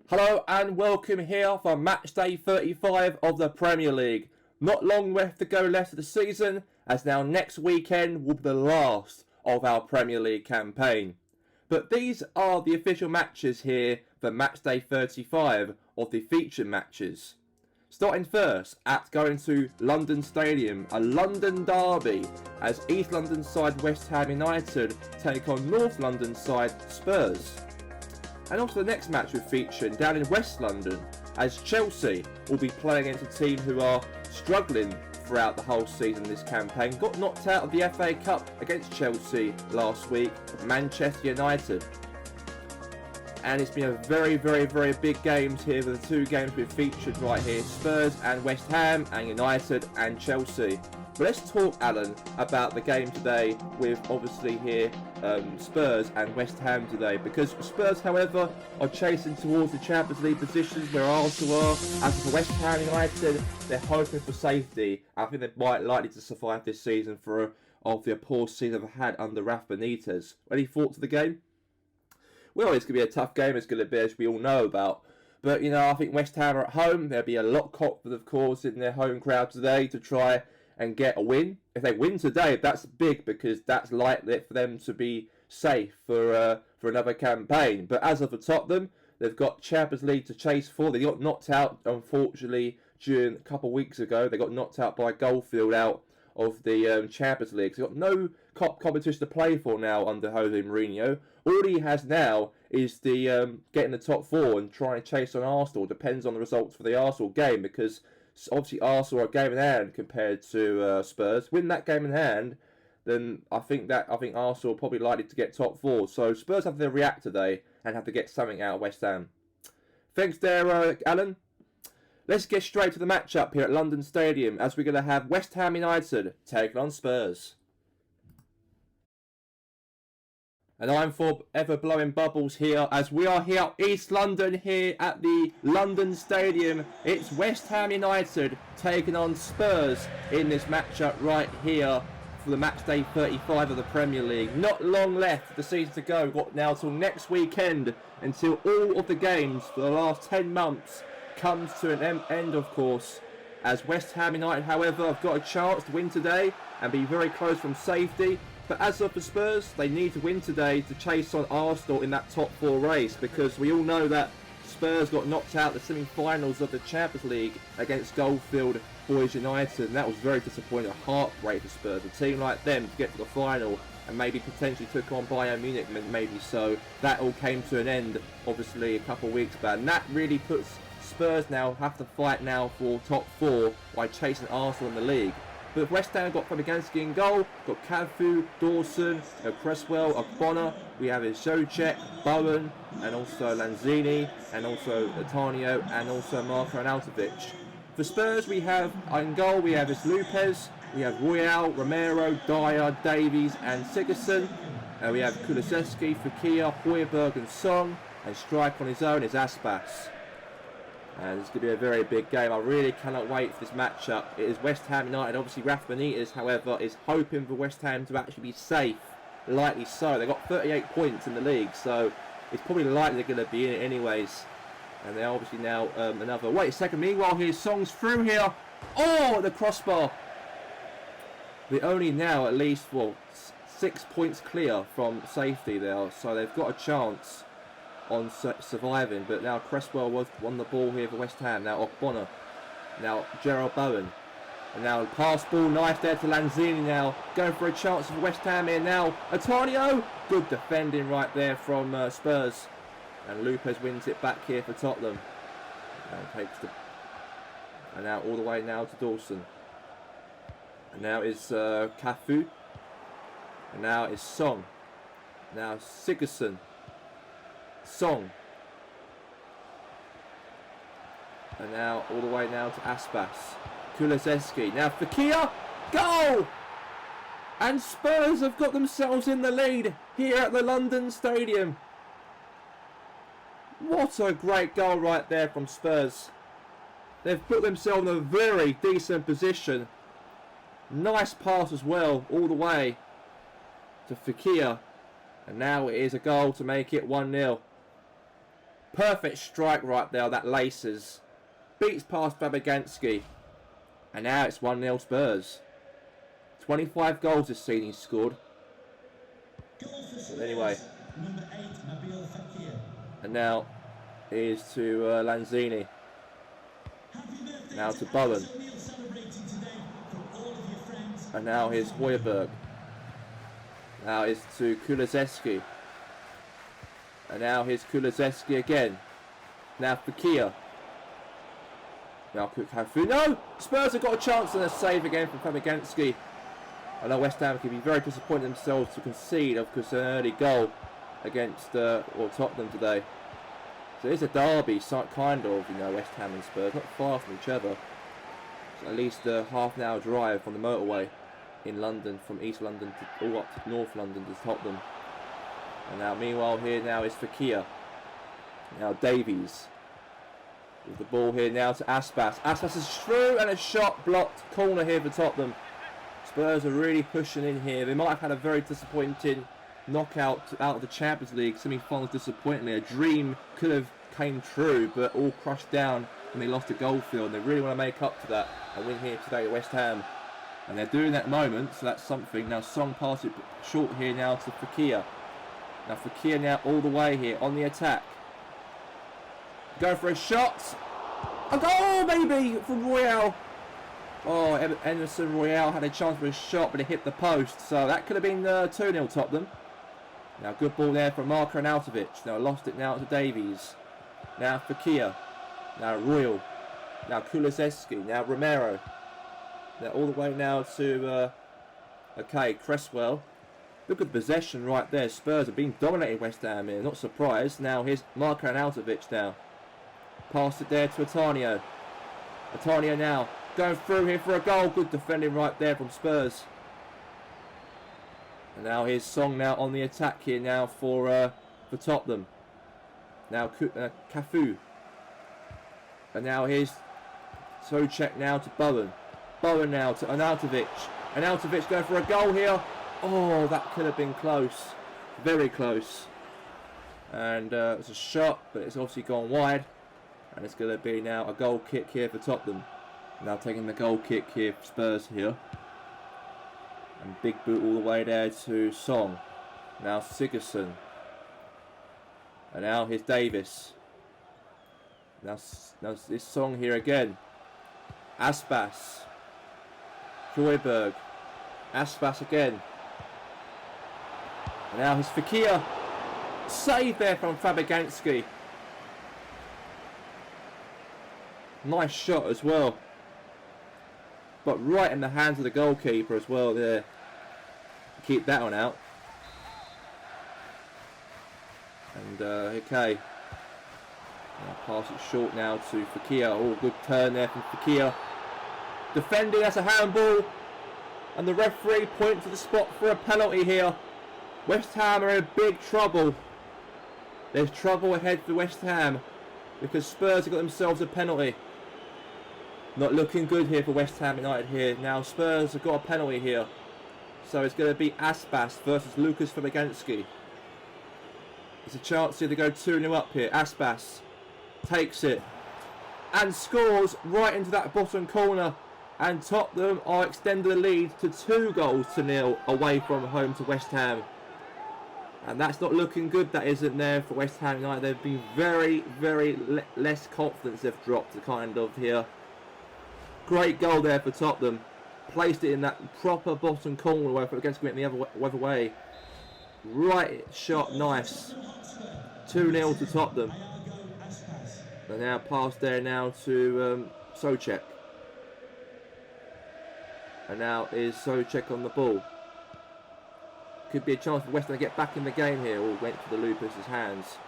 Hello and welcome here for Matchday 35 of the Premier League. Not long left to go left of the season, as now next weekend will be the last of our Premier League campaign. But these are the official matches here for Matchday 35 of the featured matches. Starting first at going to London Stadium, a London derby, as East London side West Ham United take on North London side Spurs. And also the next match we're featuring down in West London, as Chelsea will be playing against a team who are struggling throughout the whole season this campaign. Got knocked out of the FA Cup against Chelsea last week, Manchester United. And it's been a very big games here with the two games we've featured right here, Spurs and West Ham, and United and Chelsea. But let's talk, Alan, about the game today with obviously here Spurs and West Ham today, because Spurs, however, are chasing towards the Champions League positions where Arsenal are. As for West Ham United, they're hoping for safety. I think they're quite likely to survive this season for the poor season they've had under Rafa Benitez. Any thoughts of the game? Well, it's going to be a tough game, it's going to be, as we all know about. But, you know, I think West Ham are at home. There'll be a lot confident, of course, in their home crowd today to try and get a win. If they win today, that's big, because that's likely for them to be safe for another campaign. But as of the Tottenham, they've got Champions League to chase for. They got knocked out, unfortunately, during a couple of weeks ago. They got knocked out by Goldfield out of the Champions League. So they've got no competition to play for now under Jose Mourinho. All he has now is the getting the top four and trying to chase on Arsenal. Depends on the results for the Arsenal game, because obviously Arsenal are a game in hand compared to Spurs. Win that game in hand, then I think Arsenal are probably likely to get top four. So Spurs have to react today and have to get something out of West Ham. Thanks there, Alan. Let's get straight to the matchup here at London Stadium, as we're going to have West Ham United taking on Spurs. And I'm forever blowing bubbles here, as we are here East London here at the London Stadium. It's West Ham United taking on Spurs in this matchup right here for the match day 35 of the Premier League. Not long left for the season to go. Got now till next weekend, until all of the games for the last 10 months comes to an end, of course. As West Ham United, however, have got a chance to win today and be very close from safety. But as of the Spurs, they need to win today to chase on Arsenal in that top four race, because we all know that Spurs got knocked out the semi-finals of the Champions League against Goldfield Boys United, and that was very disappointing, a heartbreak for Spurs. A team like them to get to the final and maybe potentially took on Bayern Munich, maybe so. That all came to an end, obviously, a couple of weeks back, and that really puts Spurs now have to fight now for top four by chasing Arsenal in the league. But West Ham got Fabianski in goal, got Cafu, Dawson, Cresswell, Ogbonna, we have Zocek, Bowen, and also Lanzini, and also Antonio, and also Marko Arnautovic. For Spurs, we have in goal, we have Lopez, we have Royale, Romero, Dyer, Davies, and Sigurdsson. We have Kulusevski, Fekir, Højbjerg, and Song, and strike on his own is Aspas. And it's going to be a very big game. I really cannot wait for this matchup. It is West Ham United. Obviously, Rafa Benitez, however, is hoping for West Ham to actually be safe. Likely so. They've got 38 points in the league, so it's probably likely they're going to be in it anyways. And they're obviously now another... Wait a second. Meanwhile, here's Song's through here. Oh, the crossbar. They're only now at least, 6 points clear from safety there. So they've got a chance on surviving, but now Cresswell won the ball here for West Ham. Now Ogbonna, now Gerald Bowen, and now pass ball, nice there to Lanzini, now going for a chance for West Ham here now. Antonio, good defending right there from Spurs, and Lopez wins it back here for Tottenham, and now all the way now to Dawson, and now is Cafu, and now is Song, now Sigurdsson, Song, and now all the way now to Aspas, Kulusevski, now Fekir, goal! And Spurs have got themselves in the lead here at the London Stadium. What a great goal right there from Spurs. They've put themselves in a very decent position. Nice pass as well, all the way to Fekir. And now it is a goal to make it 1-0. Perfect strike right there, that laces. Beats past Fabianski. And now it's 1-0 Spurs. 25 goals this season he's scored. But anyway. And now is to Lanzini. Now to Bowen. And now here's Højbjerg. Now is to Kulusevski. And now here's Kulusevski again. Now Fekir. Now Cafu. No! Spurs have got a chance and a save again from Fabianski. I know West Ham can be very disappointed themselves to concede, of course, an early goal against Tottenham today. So it's a derby, kind of, you know, West Ham and Spurs, not far from each other. It's at least a half an hour drive from the motorway in London, from East London to all up to North London to Tottenham. And now, meanwhile, here now is Fekir. Now Davies with the ball here now to Aspas. Aspas is through and a shot blocked. Corner here for Tottenham. Spurs are really pushing in here. They might have had a very disappointing knockout out of the Champions League semi-finals. Disappointingly, a dream could have came true, but all crushed down when they lost to Goldfield. They really want to make up to that and win here today at West Ham, and they're doing that at the moment, so that's something. Now Song passes it short here now to Fekir. Now Fekir now all the way here on the attack. Go for a shot. A goal maybe from Royale. Oh, Emerson Royale had a chance for a shot, but it hit the post. So that could have been 2-0 Tottenham. Now good ball there from Marko Arnautovic. Now lost it now to Davies. Now Fekir. Now Royal. Now Kulusevski. Now Romero. Now all the way now to Cresswell. Look at the possession right there. Spurs have been dominating West Ham here. Not surprised. Now here's Marko Arnautovic now. Passed it there to Atanio. Atanio now going through here for a goal. Good defending right there from Spurs. And now here's Song now on the attack here now for Tottenham. Now Cafu. And now here's Souček now to Bowen. Bowen now to Arnautovic. Arnautovic going for a goal here. Oh, that could have been close. Very close. And it's a shot, but it's obviously gone wide. And it's going to be now a goal kick here for Tottenham. Now taking the goal kick here for Spurs here. And big boot all the way there to Song. Now Sigurdsson. And now here's Davis. Now this Song here again. Aspas. Højbjerg. Aspas again. And now here's Fekir. Save there from Fabianski. Nice shot as well. But right in the hands of the goalkeeper as well there. Keep that one out. And okay. Now pass it short now to Fekir. Oh, good turn there from Fekir. Defending, that's a handball. And the referee points to the spot for a penalty here. West Ham are in big trouble. There's trouble ahead for West Ham because Spurs have got themselves a penalty. Not looking good here for West Ham United here. Now Spurs have got a penalty here. So it's going to be Aspas versus Lucas Fabianski. There's a chance here to go 2-0 up here. Aspas takes it and scores right into that bottom corner. And Tottenham are extending the lead to 2-0 away from home to West Ham. And that's not looking good, that isn't there for West Ham United. They've been very, very less confidence they've dropped kind of here. Great goal there for Tottenham. Placed it in that proper bottom corner where against went the other way. Right shot, nice. 2-0 to Tottenham. And now pass there now to Souček. And now is Souček on the ball. Could be a chance for West Ham to get back in the game here. All went to the Lupus's hands.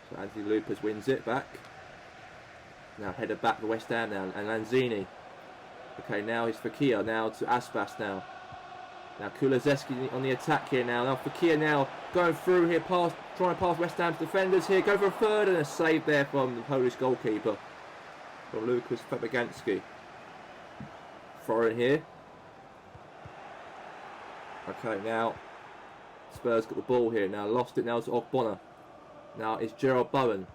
So Anthony Lupus wins it back. Now headed back to West Ham now. And Lanzini. Okay, now he's Fekir. Now to Aspas now. Now Kulusevski on the attack here now. Now Fekir now going through here, trying to pass West Ham's defenders here. Go for a third and a save there from the Polish goalkeeper. From Lucas Fabianski. Throw in here. Okay, now Spurs got the ball here. Now lost it now to Ogbonna. Now it's Gerald Bowen.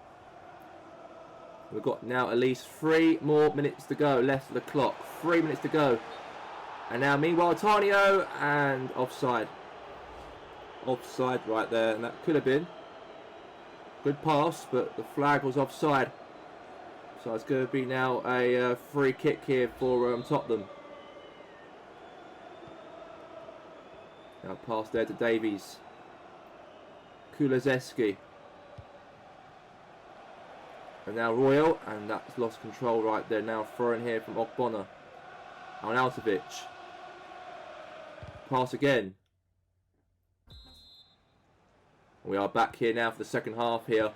We've got now at least 3 more minutes to go left of the clock. 3 minutes to go. And now meanwhile Tanio, and offside. Offside right there, and that could have been. Good pass, but the flag was offside. So it's going to be now a free kick here for Tottenham. Now pass there to Davies. Kulusevski. And now Royal, and that's lost control right there. Now throwing here from Ogbonna. Arnautovic. Pass again. We are back here now for the second half here.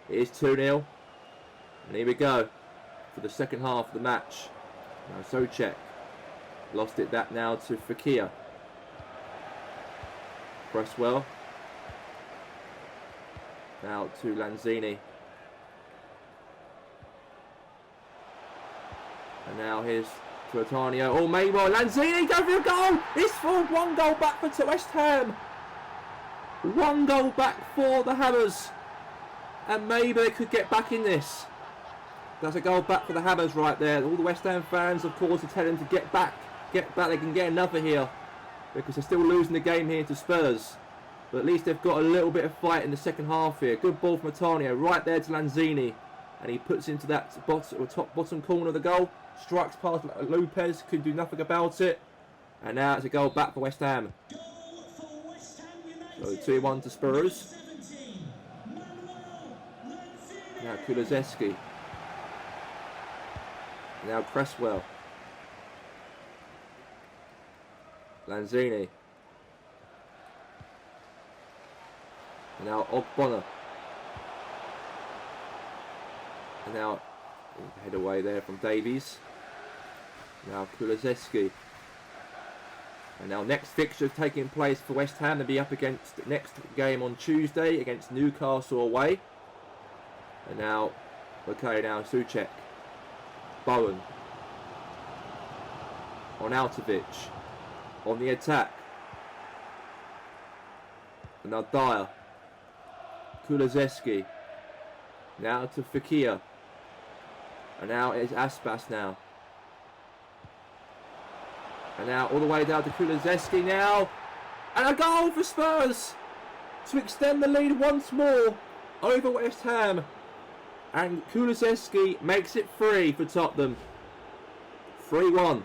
It is 2-0. And here we go for the second half of the match. Now Souček. Lost it back now to Fekir. Cresswell. Now to Lanzini. And now here's to Antonio. Oh, Maywell. Lanzini go for a goal. It's for 1 goal back for West Ham. 1 goal back for the Hammers. And maybe they could get back in this. That's a goal back for the Hammers right there. All the West Ham fans, of course, are telling them to get back. Get back. They can get another here. Because they're still losing the game here to Spurs. But at least they've got a little bit of fight in the second half here. Good ball from Antonio. Right there to Lanzini. And he puts into that bottom corner of the goal. Strikes past Lopez. Could do nothing about it. And now it's a goal back for West Ham. So 2-1 to Spurs. Now Kulusevski. Now Cresswell. Lanzini. And now Ogbonna. And now head away there from Davies. Now Kulusevski. And now next fixture taking place for West Ham. They'll be up against the next game on Tuesday against Newcastle away. And now, okay, now Souček. Bowen. Arnautovic. On the attack. And now Dyer. Kulusevski. Now to Fekir. And now it's Aspas now. And now all the way down to Kulusevski now. And a goal for Spurs to extend the lead once more over West Ham. And Kulusevski makes it 3 for Tottenham. 3-1.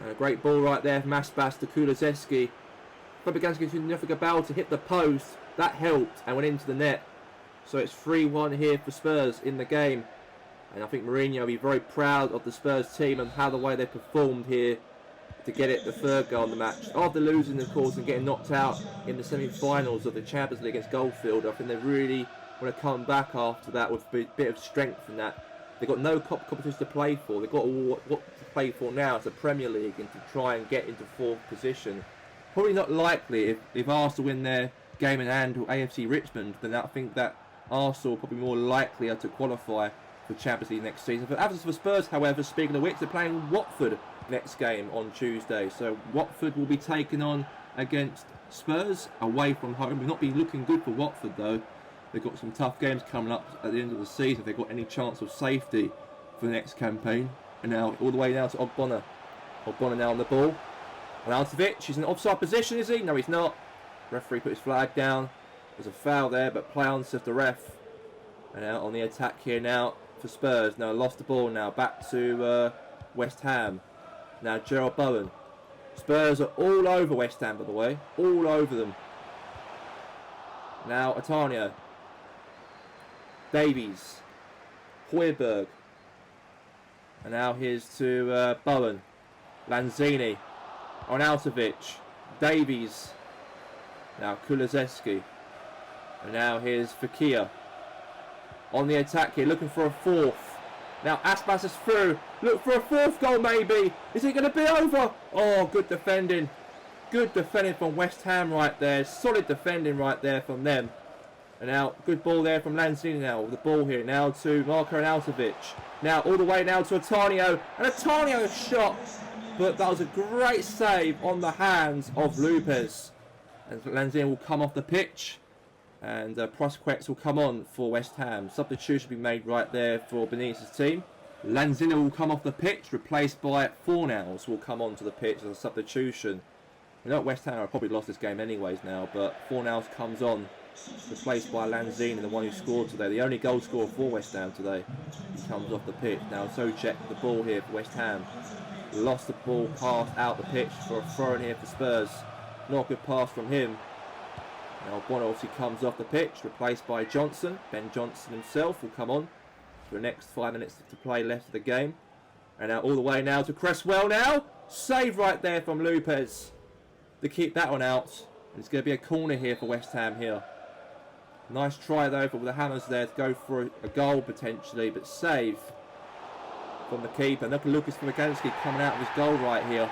And a great ball right there from Aspas to Kulusevski. Fabianski did nothing about to hit the post. That helped and went into the net. So it's 3-1 here for Spurs in the game. And I think Mourinho will be very proud of the Spurs team and how the way they performed here to get it the 3rd goal in the match. After losing, of course, and getting knocked out in the semi-finals of the Champions League against Goldfield, I think they really want to come back after that with a bit of strength in that. They've got no competition to play for. They've got what to play for now. It's a Premier League and to try and get into 4th position. Probably not likely if Arsenal win their game in hand to AFC Richmond, then I think that Arsenal are probably more likely to qualify for Champions League next season. But as for Spurs, however, speaking of which, they're playing Watford next game on Tuesday. So Watford will be taking on against Spurs away from home. We've not been looking good for Watford though. They've got some tough games coming up at the end of the season. If they've got any chance of safety for the next campaign. And now all the way now to Ogbonna. Ogbonna now on the ball. Arnautovic, he's in offside position, is he? No, he's not. Referee put his flag down. There's a foul there, but play on, says the ref. And now on the attack here now for Spurs. Now lost the ball now. Back to West Ham. Now Gerald Bowen. Spurs are all over West Ham, by the way. All over them. Now Antonio. Davies. Højbjerg. And now here's to Bowen. Lanzini. Arnautovic. Davies. Now Kulusevski. And now here's Fekir. On the attack here, looking for a 4th. Now Aspas is through. Look for a 4th goal maybe. Is it going to be over? Oh, good defending. Good defending from West Ham right there. Solid defending right there from them. And now, good ball there from Lanzini now. With the ball here now to Marko Arnautovic. Now all the way now to Antonio. And Antonio's shot. But that was a great save on the hands of Lopez. And Lanzini will come off the pitch. And Prosquets will come on for West Ham. Substitution will be made right there for Benitez's team. Lanzini will come off the pitch, replaced by Fornals will come onto the pitch as a substitution. You know, West Ham have probably lost this game anyways now, but Fornals comes on, replaced by Lanzini, the one who scored today. The only goal scorer for West Ham today. He comes off the pitch. Now Zocek the ball here for West Ham. Lost the ball, passed out the pitch for a throw in here for Spurs. Not a good pass from him. Now Bono obviously comes off the pitch, replaced by Johnson. Ben Johnson himself will come on for the next 5 minutes to play left of the game. And now all the way now to Cresswell now. Save right there from Lopez to keep that one out. And it's going to be a corner here for West Ham here. Nice try though for the Hammers there to go for a goal potentially, but save from the keeper. Look at Lucas Fabianski coming out of his goal right here.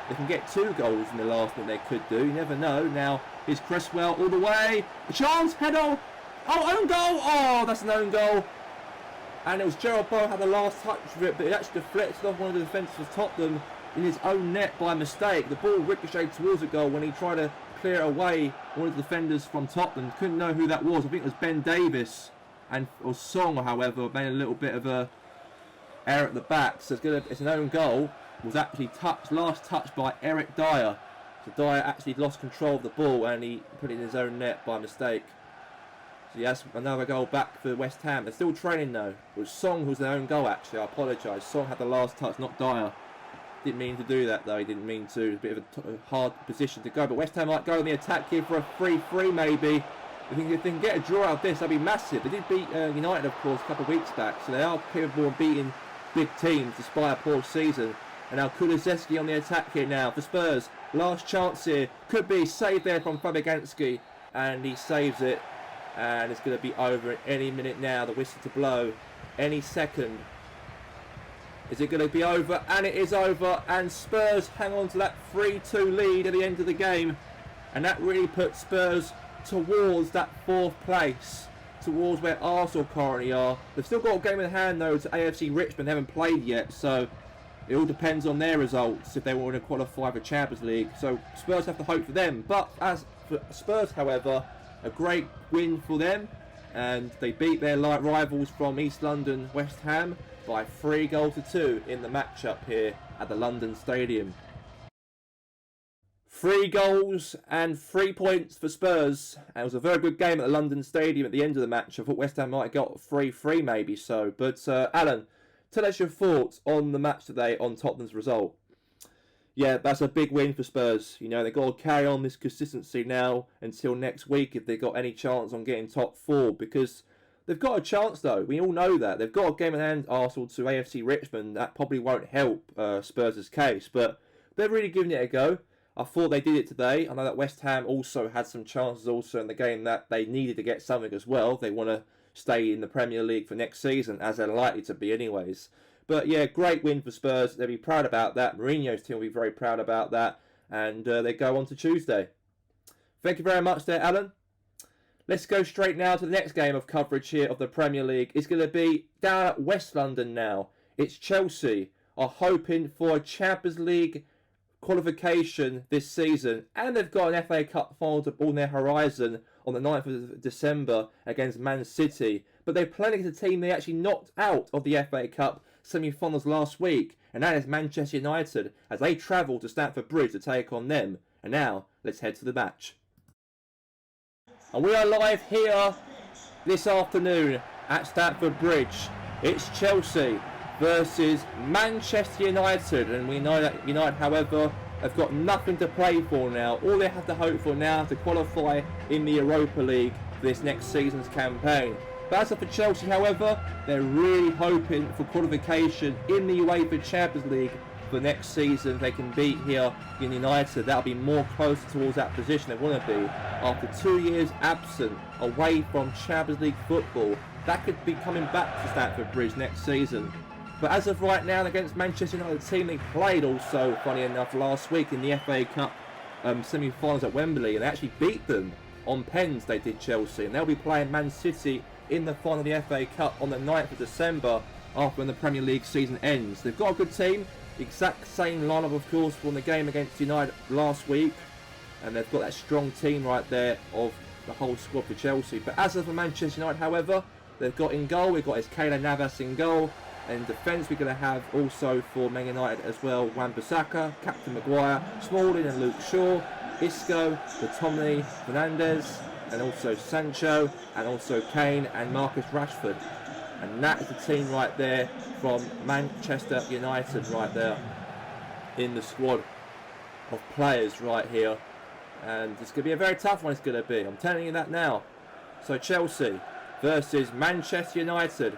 They can get 2 goals in the last one they could do. You never know. Now here's Cresswell all the way. A chance, header. Oh, own goal. Oh, that's an own goal. And it was Gerald Bowe had the last touch of it, but it actually deflected off one of the defenders of Tottenham in his own net by mistake. The ball ricocheted towards the goal when he tried to clear away one of the defenders from Tottenham. Couldn't know who that was. I think it was Ben Davis or Song, however, made a little bit of a error at the back. So it's an own goal. Was actually last touched by Eric Dyer. So Dyer actually lost control of the ball and he put it in his own net by mistake. So yes, another goal back for West Ham. They're still training though. It was Song who was their own goal actually. I apologise. Song had the last touch, not Dyer. Didn't mean to do that though. He didn't mean to. It was a bit of a hard position to go. But West Ham might go on the attack here for a 3-3 maybe. If they can get a draw out of this, that'd be massive. They did beat United of course a couple of weeks back. So they are capable of beating big teams despite a poor season. And now Kulusevski on the attack here now for Spurs. Last chance here. Could be saved there from Fabianski. And he saves it. And it's going to be over at any minute now. The whistle to blow. Any second. Is it going to be over? And it is over. And Spurs hang on to that 3-2 lead at the end of the game. And that really puts Spurs towards that 4th place. Towards where Arsenal currently are. They've still got a game in hand though to AFC Richmond. They haven't played yet. So it all depends on their results if they want to qualify for Champions League. So Spurs have to hope for them. But as for Spurs, however, a great win for them. And they beat their rivals from East London, West Ham, by 3-2 in the matchup here at the London Stadium. 3 goals and 3 points for Spurs. And it was a very good game at the London Stadium at the end of the match. I thought West Ham might have got 3-3 maybe so. But Alan, tell us your thoughts on the match today, on Tottenham's result. Yeah, that's a big win for Spurs. You know, they've got to carry on this consistency now until next week if they've got any chance on getting top 4. Because they've got a chance though. We all know that. They've got a game in hand, Arsenal to AFC Richmond. That probably won't help Spurs' case. But they're really giving it a go. I thought they did it today. I know that West Ham also had some chances also in the game that they needed to get something as well. They want to stay in the Premier League for next season, as they're likely to be anyways. But yeah, great win for Spurs. They'll be proud about that. Mourinho's team will be very proud about that. And they go on to Tuesday. Thank you very much there, Alan. Let's go straight now to the next game of coverage here of the Premier League. It's going to be down at West London now. It's Chelsea are hoping for a Champions League qualification this season. And they've got an FA Cup final on their horizon on the 9th of December against Man City. But they're playing against a team they actually knocked out of the FA Cup semi-finals last week. And that is Manchester United as they travel to Stamford Bridge to take on them. And now, let's head to the match. And we are live here this afternoon at Stamford Bridge. It's Chelsea versus Manchester United. And we know that United, however, have got nothing to play for now. All they have to hope for now is to qualify in the Europa League for this next season's campaign. But as for Chelsea, however, they're really hoping for qualification in the UEFA Champions League for next season. If they can beat here in United, that'll be more closer towards that position they want to be. After 2 years absent away from Champions League football, that could be coming back to Stamford Bridge next season. But as of right now, against Manchester United, the team they played also, funny enough, last week in the FA Cup semi-finals at Wembley, and they actually beat them on pens, they did, Chelsea. And they'll be playing Man City in the final of the FA Cup on the 9th of December after when the Premier League season ends. They've got a good team, the exact same lineup of course from the game against United last week, and they've got that strong team right there of the whole squad for Chelsea. But as of for Manchester United, however, they've got in goal, we've got his Keylor Navas in goal. And in defence, we're going to have also for Man United as well, Wan-Bissaka, Captain Maguire, Smalling and Luke Shaw, Isco, McTominay, Fernandes, and also Sancho, and also Kane and Marcus Rashford. And that is the team right there from Manchester United right there in the squad of players right here. And it's going to be a very tough one, it's going to be. I'm telling you that now. So Chelsea versus Manchester United.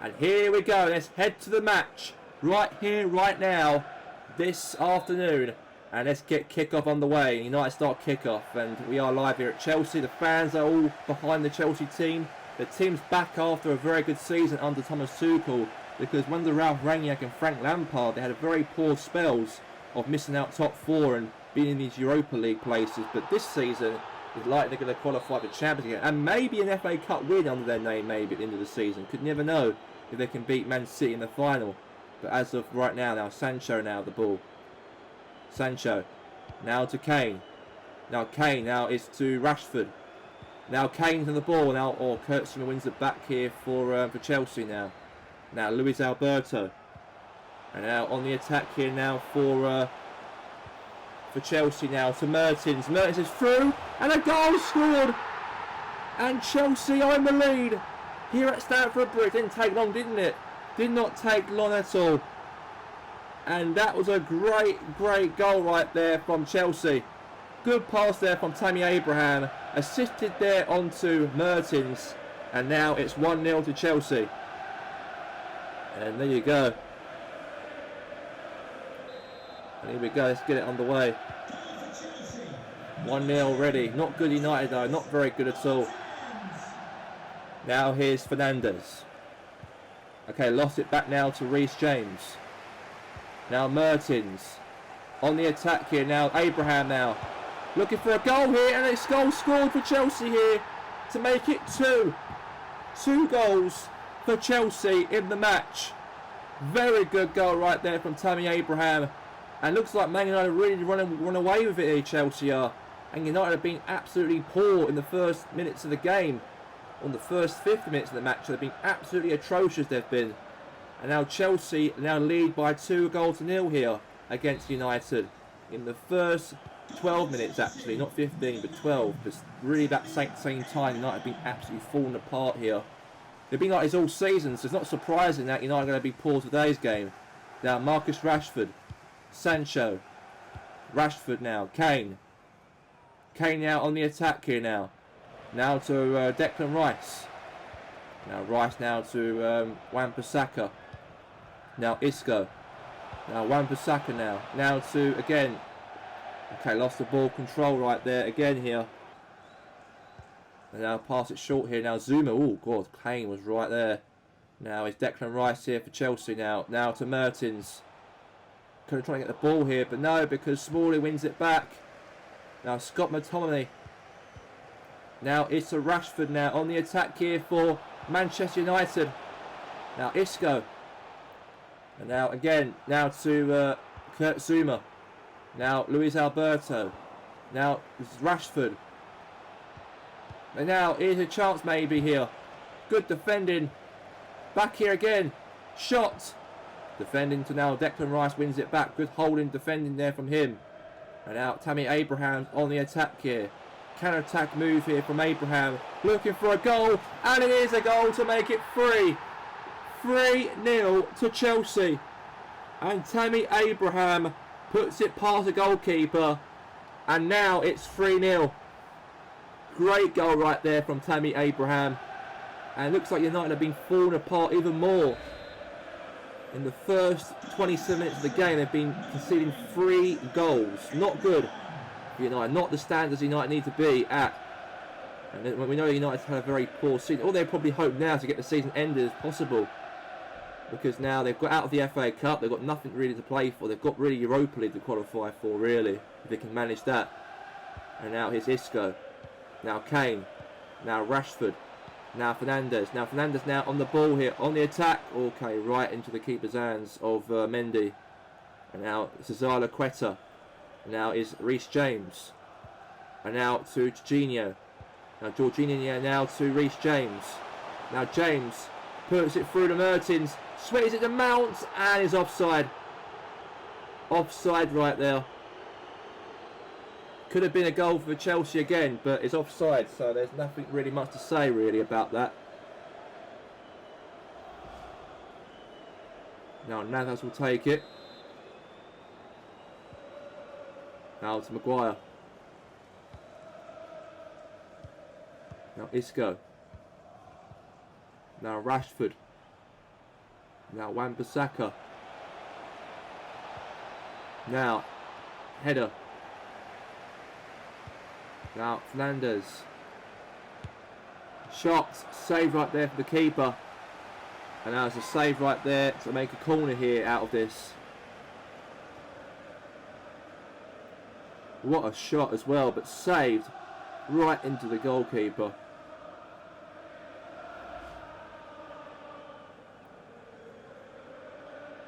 And here we go. Let's head to the match right here, right now, this afternoon. And let's get kick-off on the way. United start kick-off. And we are live here at Chelsea. The fans are all behind the Chelsea team. The team's back after a very good season under Thomas Tuchel. Because under Ralph Rangnick and Frank Lampard, they had very poor spells of missing out top four and being in these Europa League places. But this season, it's likely they're going to qualify for Champions League. And maybe an FA Cup win under their name maybe at the end of the season. Could never know if they can beat Man City in the final. But as of right now, Sancho now the ball. Sancho. Now to Kane. Now Kane now is to Rashford. Now Kane's on the ball now. Or Kurt Zouma wins it back here for Chelsea now. Now Luis Alberto. And now on the attack here now for Chelsea now to Mertens. Mertens is through and a goal scored. And Chelsea are in the lead here at Stamford Bridge. Didn't take long, didn't it? Did not take long at all. And that was a great goal right there from Chelsea. Good pass there from Tammy Abraham. Assisted there onto Mertens. And now it's 1-0 to Chelsea. And there you go. And here we go, let's get it underway. 1-0 already. Not good United though, not very good at all. Now here's Fernandes. Okay, lost it back now to Reece James. Now Mertens. On the attack here now, Abraham now. Looking for a goal here, and it's goal scored for Chelsea here to make it 2. 2 goals for Chelsea in the match. Very good goal right there from Tammy Abraham. And looks like Man United really run away with it here, Chelsea are. And United have been absolutely poor in the first minutes of the game. On the first 50 minutes of the match, they've been absolutely atrocious, they've been. And now Chelsea now lead by 2-0 here against United. In the first 12 minutes actually, not 15 but 12. But really that same time, United have been absolutely falling apart here. They've been like this all season, so it's not surprising that United are going to be poor today's game. Now Marcus Rashford. Sancho. Rashford now. Kane. Kane now on the attack here now. Now to Declan Rice. Now Rice now to Wan-Bissaka. Now Isco. Now Wan-Bissaka now. Now to again. Okay, lost the ball control right there again here. And now pass it short here. Now Zouma. Oh God, Kane was right there. Now it's Declan Rice here for Chelsea now. Now to Mertens. Could have tried to get the ball here, but no, because Smalling wins it back. Now Scott McTominay. Now it's a Rashford now on the attack here for Manchester United. Now Isco. And now again, now to Kurt Zouma. Now Luis Alberto. Now this is Rashford. And now here's a chance maybe here. Good defending. Back here again. Shot. Defending to now Declan Rice wins it back. Good holding defending there from him. And now Tammy Abraham on the attack here. Counter-attack move here from Abraham. Looking for a goal. And it is a goal to make it 3. 3-0 to Chelsea. And Tammy Abraham puts it past the goalkeeper. And now it's 3-0. Great goal right there from Tammy Abraham. And it looks like United have been falling apart even more. In the first 27 minutes of the game, they've been conceding 3 goals. Not good for United. Not the standards United need to be at. And we know United had a very poor season. All they probably hope now is to get the season ended as possible. Because now they've got out of the FA Cup. They've got nothing really to play for. They've got really Europa League to qualify for, really. If they can manage that. And now here's Isco. Now Kane. Now Rashford. Now Fernandes. Now Fernandes now on the ball here. On the attack. Okay, right into the keeper's hands of Mendy. And now Cesar Quetta. Now is Reece James. And now to Jorginho. Now Jorginho now to Reece James. Now James puts it through to Mertens. Swings it to Mount and is offside. Offside right there. Could have been a goal for Chelsea again, but it's offside, so there's nothing really much to say really about that. Now Navas will take it. Now to Maguire. Now Isco. Now Rashford. Now Wan-Bissaka. Now header. Now Fernandes. Shot, save right there for the keeper. And now it's a save right there to make a corner here out of this. What a shot as well, but saved right into the goalkeeper.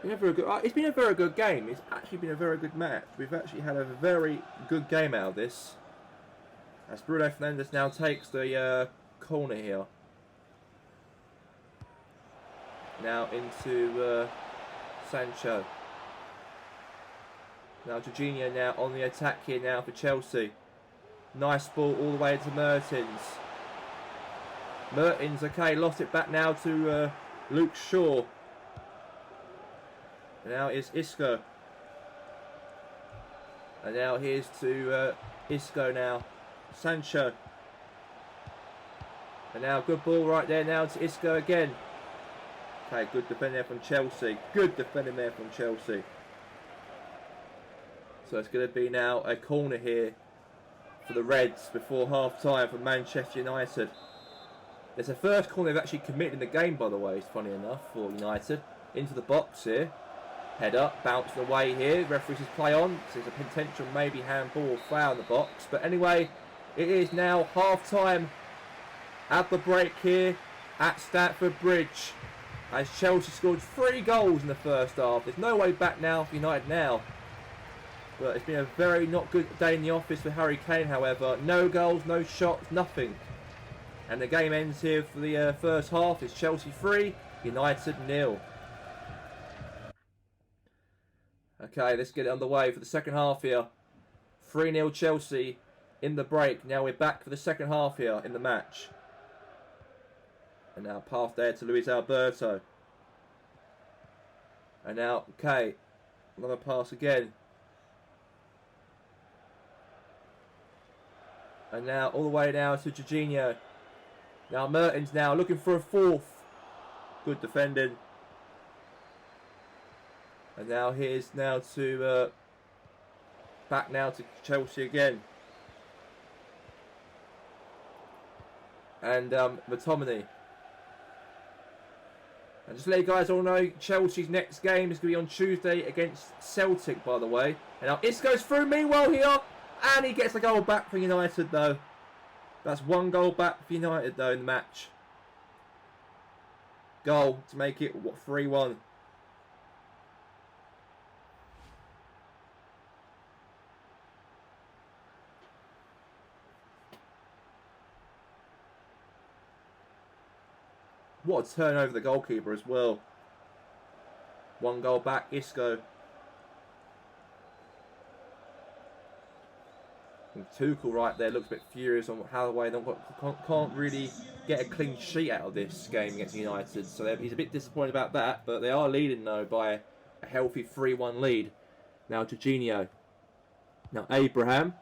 It's been a very good game. It's actually been a very good match. We've actually had a very good game out of this. As Bruno Fernandes now takes the corner here. Now into Sancho. Now Jorginho now on the attack here now for Chelsea. Nice ball all the way to Mertens. Mertens, okay, lost it back now to Luke Shaw. And now it's Isco. And now here's to Isco now. Sancho. And now good ball right there now to Isco again. Okay, good defending there from Chelsea. Good defending there from Chelsea. So it's going to be now a corner here for the Reds before half time for Manchester United. It's the first corner they've actually committed in the game, by the way, funny enough, for United. Into the box here. Head up, bouncing away here. Referee says play on. So there's a potential maybe handball or foul in the box. But anyway, it is now half time at the break here at Stamford Bridge. As Chelsea scored 3 goals in the first half. There's no way back now for United now. But it's been a very not good day in the office for Harry Kane, however. No goals, no shots, nothing. And the game ends here for the first half. It's Chelsea 3, United 0. Okay, let's get it underway for the second half here. 3-0 Chelsea in the break. Now we're back for the second half here in the match. And now pass there to Luis Alberto. And now, okay, another pass again. And now all the way now to Jorginho. Now Mertens now looking for a fourth. Good defending. And now here's now to back now to Chelsea again. And McTominay. And just to let you guys all know, Chelsea's next game is going to be on Tuesday against Celtic, by the way. And now Isco's through meanwhile here. And he gets a goal back for United, though. That's 1 goal back for United, though, in the match. Goal to make it, what, 3-1. What a turn over the goalkeeper as well. 1 goal back, Isco. And Tuchel right there looks a bit furious on how the way they can't really get a clean sheet out of this game against United. So he's a bit disappointed about that, but they are leading though by a healthy 3-1 lead. Now Jorginho. Now Abraham.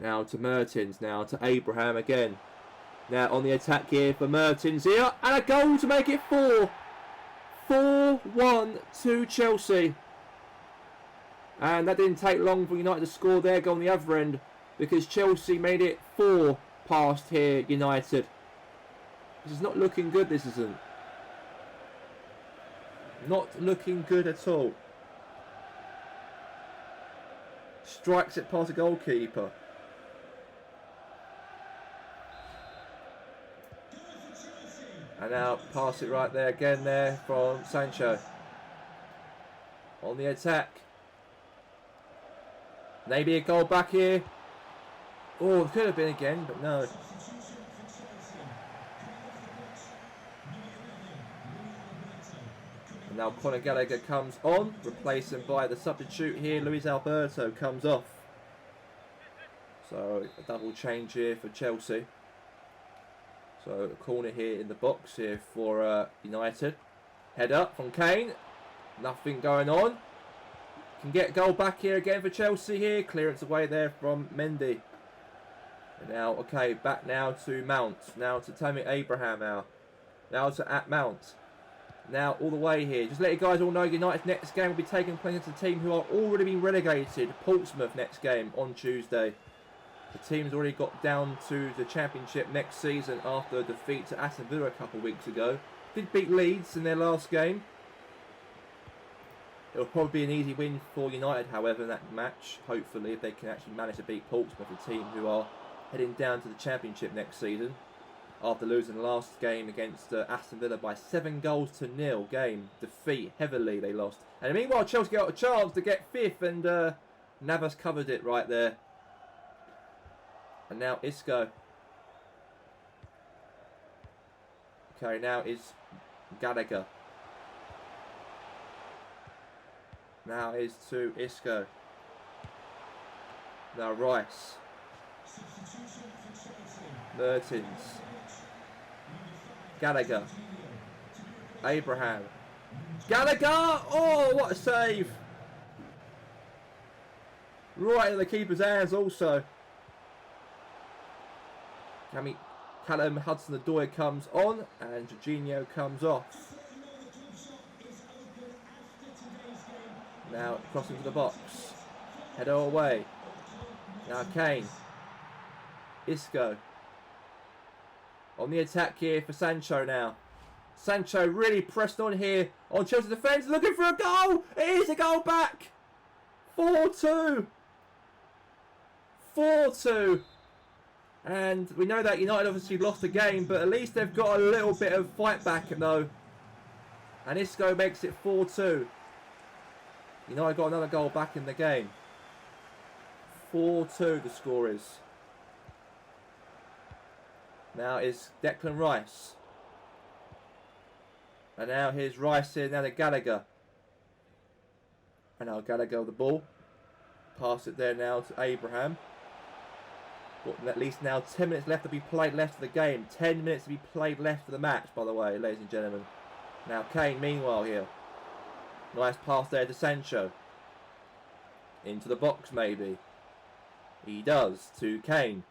Now to Mertens. Now to Abraham again. Now on the attack here for Mertens here. And a goal to make it 4. 4-1 to Chelsea. And that didn't take long for United to score their goal on the other end. Because Chelsea made it 4 past here, United. This is not looking good, this isn't. Not looking good at all. Strikes it past the goalkeeper. And now pass it right there again there from Sancho. On the attack. Maybe a goal back here. Oh, it could have been again, but no. And now Conor Gallagher comes on, replaced by the substitute here. Luis Alberto comes off. So a double change here for Chelsea. So a corner here in the box here for United. Head up from Kane. Nothing going on. Can get a goal back here again for Chelsea here. Clearance away there from Mendy. And now, okay, back now to Mount. Now to Tammy Abraham now. Now to Mount. Now all the way here. Just let you guys all know United's next game will be taking place against a team who are already being relegated. Portsmouth next game on Tuesday. The team's already got down to the Championship next season after a defeat to Aston Villa a couple of weeks ago. Did beat Leeds in their last game. It'll probably be an easy win for United, however, in that match. Hopefully, if they can actually manage to beat Portsmouth, a team who are heading down to the Championship next season. After losing the last game against Aston Villa by 7-0 game. Defeat, heavily they lost. And meanwhile, Chelsea got a chance to get 5th and Navas covered it right there. And now Isco. Okay, now is Gallagher. Now is to Isco. Now Rice. Mertens. Gallagher. Abraham. Gallagher! Oh, what a save! Right in the keeper's hands also. Callum Hudson-Odoi comes on and Jorginho comes off. Now crossing to the box. Header away. Now Kane. Isco. On the attack here for Sancho now. Sancho really pressed on here on Chelsea defence. Looking for a goal. It is a goal back. 4-2. 4-2. And we know that United obviously lost the game, but at least they've got a little bit of fight back though. And Isco makes it 4-2. United got another goal back in the game. 4-2 the score is. Now is Declan Rice. And now here's Rice here, now to Gallagher. And now Gallagher with the ball. Pass it there now to Abraham. Got at least now 10 minutes left to be played left of the game. 10 minutes to be played left of the match, by the way, ladies and gentlemen. Now Kane, meanwhile, here. Nice pass there to Sancho. Into the box, maybe. He does, to Kane.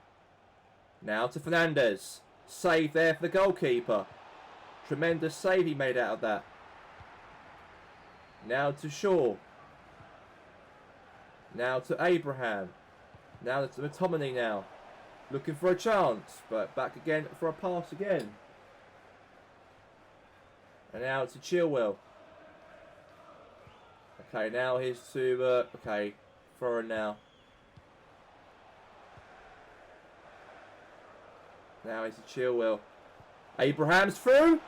Now to Fernandes. Save there for the goalkeeper. Tremendous save he made out of that. Now to Shaw. Now to Abraham. Now to McTominay now. Looking for a chance, but back again for a pass again. And now to Chilwell. Okay, now here's to, okay, throw now. Now here's to Chilwell. Abraham's through.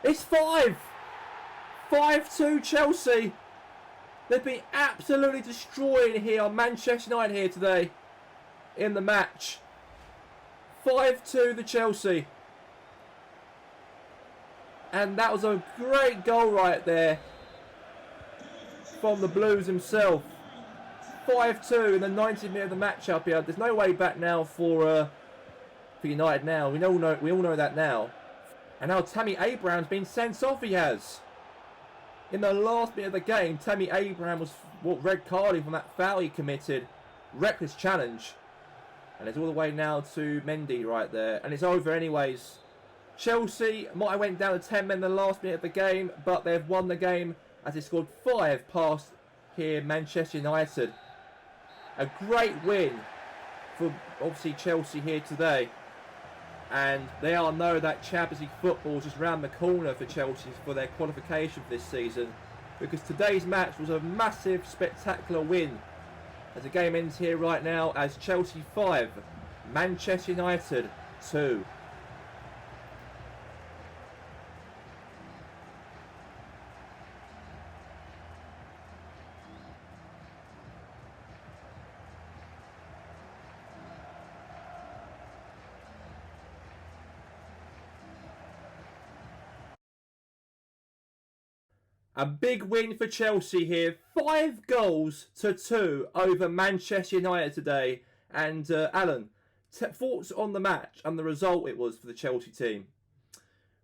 It's 5. 5-2 Chelsea. They've been absolutely destroyed here on Manchester United here today in the match. 5-2 the Chelsea. And that was a great goal right there from the Blues himself. 5-2 in the 90th minute of the match up here. There's no way back now for United now. We all know that now. And now Tammy Abraham's been sent off, he has. In the last bit of the game, Tammy Abraham was red carded from that foul he committed. Reckless challenge. And it's all the way now to Mendy right there. And it's over anyways. Chelsea might have went down to 10 men in the last minute of the game, but they've won the game as they scored 5 past here Manchester United. A great win for obviously Chelsea here today. And they all know that Champions League football is just round the corner for Chelsea for their qualification for this season. Because today's match was a massive, spectacular win. As the game ends here right now as Chelsea 5, Manchester United 2. A big win for Chelsea here. 5-2 over Manchester United today. And Alan, thoughts on the match and the result it was for the Chelsea team?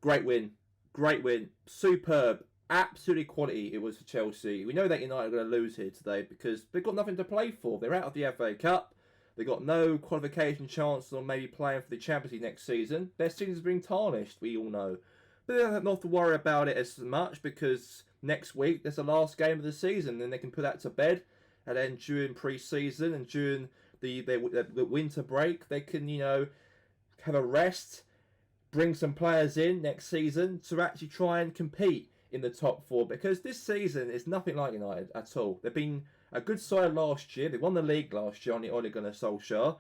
Great win. Great win. Superb. Absolutely quality it was for Chelsea. We know that United are going to lose here today because they've got nothing to play for. They're out of the FA Cup. They've got no qualification chances on maybe playing for the Champions League next season. Their season's been tarnished, we all know. But they don't have to worry about it as much because next week there's the last game of the season and they can put that to bed. And then during pre-season and during the winter break, they can, have a rest, bring some players in next season to actually try and compete in the top four, because this season is nothing like United at all. They've been a good side last year. They won the league last year on the Ole Gunnar Solskjaer.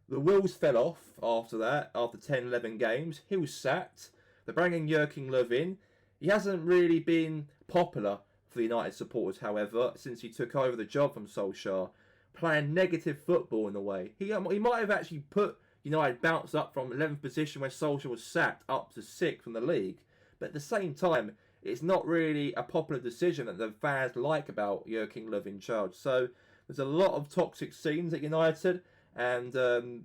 The wheels fell off after that, after 10, 11 games. He was sacked. They're bringing Joachim Löw in. He hasn't really been popular for the United supporters, however, since he took over the job from Solskjaer, playing negative football in a way. He might have actually put United bounce up from 11th position where Solskjaer was sacked up to 6th from the league. But at the same time, it's not really a popular decision that the fans like about Joachim Löw in charge. So there's a lot of toxic scenes at United, and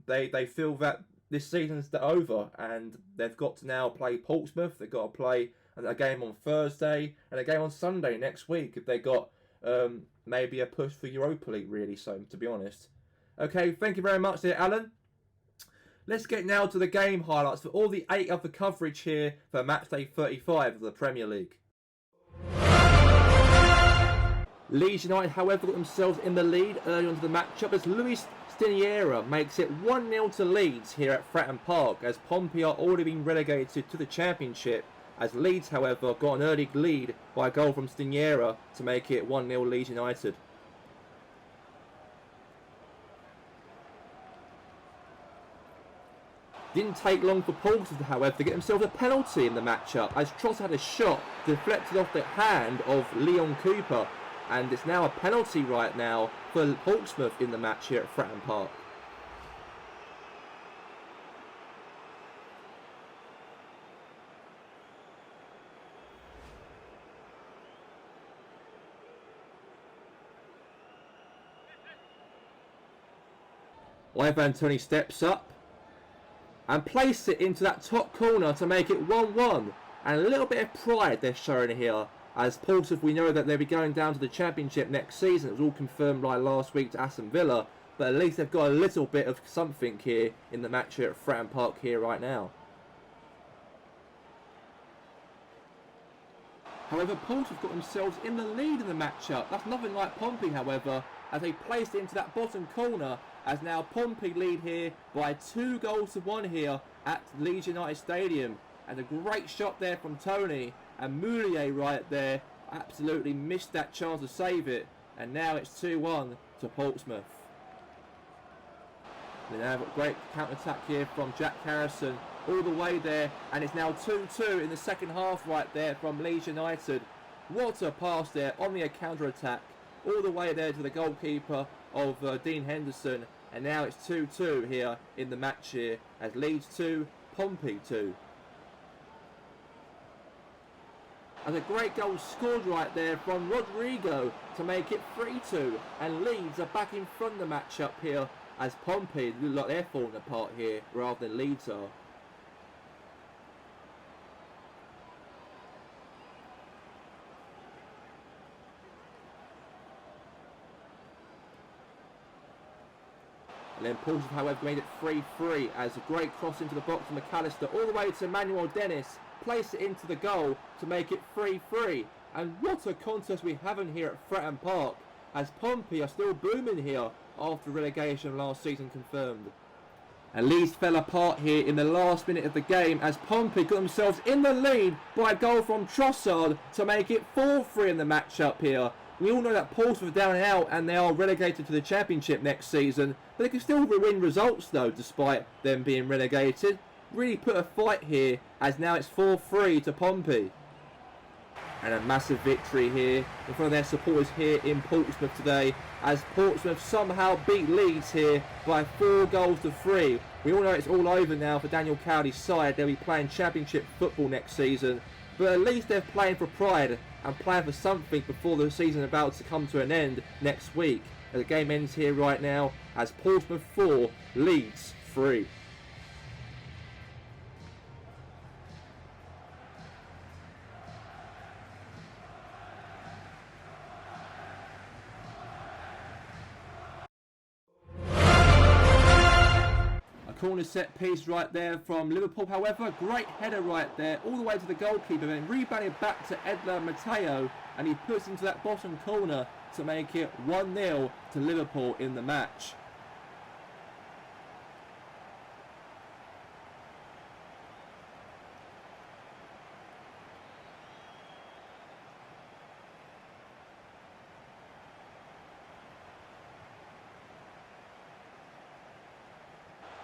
they feel that this season's over, and they've got to now play Portsmouth. They've got to play a game on Thursday and a game on Sunday next week if they got maybe a push for Europa League, really. So, to be honest. Okay, thank you very much there, Alan. Let's get now to the game highlights for all the 8 of the coverage here for Matchday 35 of the Premier League. Leeds United, however, got themselves in the lead early on to the matchup as Luis Stiniera makes it 1-0 to Leeds here at Fratton Park, as Pompey are already being relegated to the Championship, as Leeds, however, got an early lead by a goal from Stiniera to make it 1-0 Leeds United. Didn't take long for Portsmouth, however, to get themselves a penalty in the matchup, as Tross had a shot deflected off the hand of Leon Cooper, and it's now a penalty right now for Portsmouth in the match here at Fratton Park. Ivan Toney steps up and place it into that top corner to make it 1-1. And a little bit of pride they're showing here, as Portsmouth, we know that they'll be going down to the Championship next season. It was all confirmed by last week to Aston Villa, but at least they've got a little bit of something here in the match here at Fratton Park here right now. However, Portsmouth got themselves in the lead in the matchup. That's nothing like Pompey, however, as they placed it into that bottom corner, as now Pompey lead here by 2-1 here at Leeds United Stadium. And a great shot there from Toney, and Moulier right there absolutely missed that chance to save it, and now it's 2-1 to Portsmouth. We now have a great counter-attack here from Jack Harrison all the way there, and it's now 2-2 in the second half right there from Leeds United. What a pass there on the counter-attack, all the way there to the goalkeeper of Dean Henderson, and now it's 2-2 here in the match here, as Leeds 2, Pompey 2. And a great goal scored right there from Rodrigo to make it 3-2, and Leeds are back in front of the matchup here, as Pompey look like they're falling apart here rather than Leeds are. And then Portsmouth, however, made it 3-3 as a great cross into the box from McAllister all the way to Manuel Dennis, place it into the goal to make it 3-3. And what a contest we have in here at Fratton Park, as Pompey are still booming here after relegation last season confirmed. And Leeds fell apart here in the last minute of the game as Pompey got themselves in the lead by a goal from Trossard to make it 4-3 in the matchup here. We all know that Portsmouth are down and out and they are relegated to the Championship next season, but they can still win results though despite them being relegated. Really put a fight here, as now it's 4-3 to Pompey. And a massive victory here in front of their supporters here in Portsmouth today, as Portsmouth somehow beat Leeds here by 4-3. We all know it's all over now for Daniel Cowley's side. They'll be playing Championship football next season, but at least they're playing for pride and playing for something before the season is about to come to an end next week. The game ends here right now as Portsmouth 4, Leeds 3. Corner set piece right there from Liverpool, however, great header right there, all the way to the goalkeeper, then rebounded back to Edler Mateo, and he puts into that bottom corner to make it 1-0 to Liverpool in the match.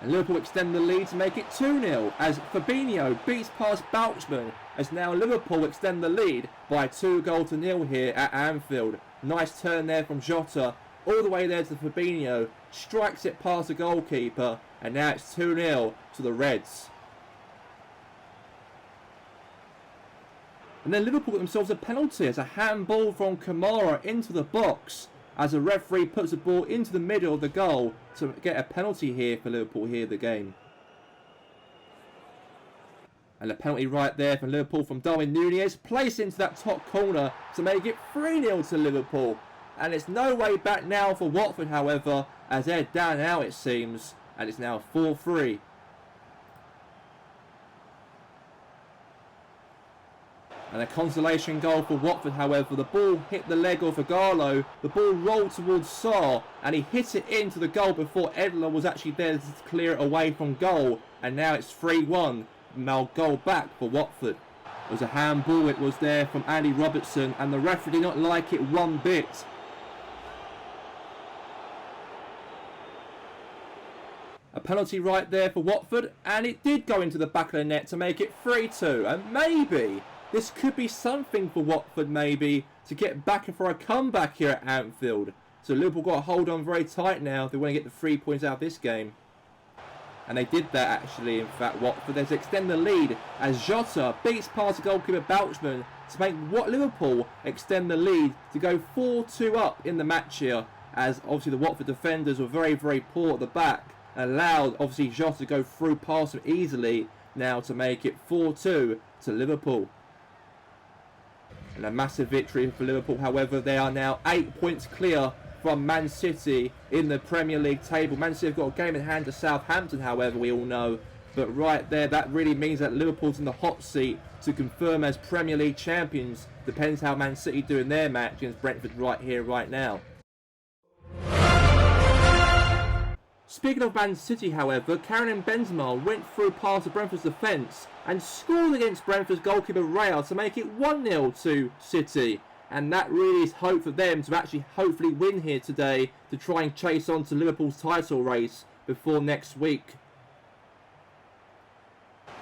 And Liverpool extend the lead to make it 2-0 as Fabinho beats past Bouchman, as now Liverpool extend the lead by 2-0 here at Anfield. Nice turn there from Jota, all the way there to Fabinho, strikes it past the goalkeeper, and now it's 2-0 to the Reds. And then Liverpool get themselves a penalty as a handball from Kamara into the box, as a referee puts the ball into the middle of the goal to get a penalty here for Liverpool here the game. And a penalty right there from Liverpool from Darwin Núñez, placed into that top corner to make it 3-0 to Liverpool. And it's no way back now for Watford, however, as they're down and out it seems, and it's now 4-3. And a consolation goal for Watford, however. The ball hit the leg of Ighalo, the ball rolled towards Sarr, and he hit it into the goal before Edler was actually there to clear it away from goal. And now it's 3-1, now goal back for Watford. It was a handball, it was there from Andy Robertson, and the referee did not like it one bit. A penalty right there for Watford, and it did go into the back of the net to make it 3-2, and maybe this could be something for Watford, maybe, to get back for a comeback here at Anfield. So Liverpool got to hold on very tight now if they want to get the 3 points out of this game. And they did that actually, in fact, Watford. They extend the lead as Jota beats past the goalkeeper Bouchman to make Liverpool extend the lead to go 4-2 up in the match here. As obviously the Watford defenders were very, very poor at the back. And allowed obviously Jota to go through past them easily now to make it 4-2 to Liverpool. And a massive victory for Liverpool, however, they are now 8 points clear from Man City in the Premier League table. Man City have got a game in hand to Southampton, however, we all know. But right there, that really means that Liverpool's in the hot seat to confirm as Premier League champions. Depends how Man City do in their match against Brentford right here, right now. Speaking of Man City, however, Karim Benzema went through past the Brentford's defence and scored against Brentford's goalkeeper Real to make it 1-0 to City. And that really is hope for them to actually hopefully win here today to try and chase on to Liverpool's title race before next week.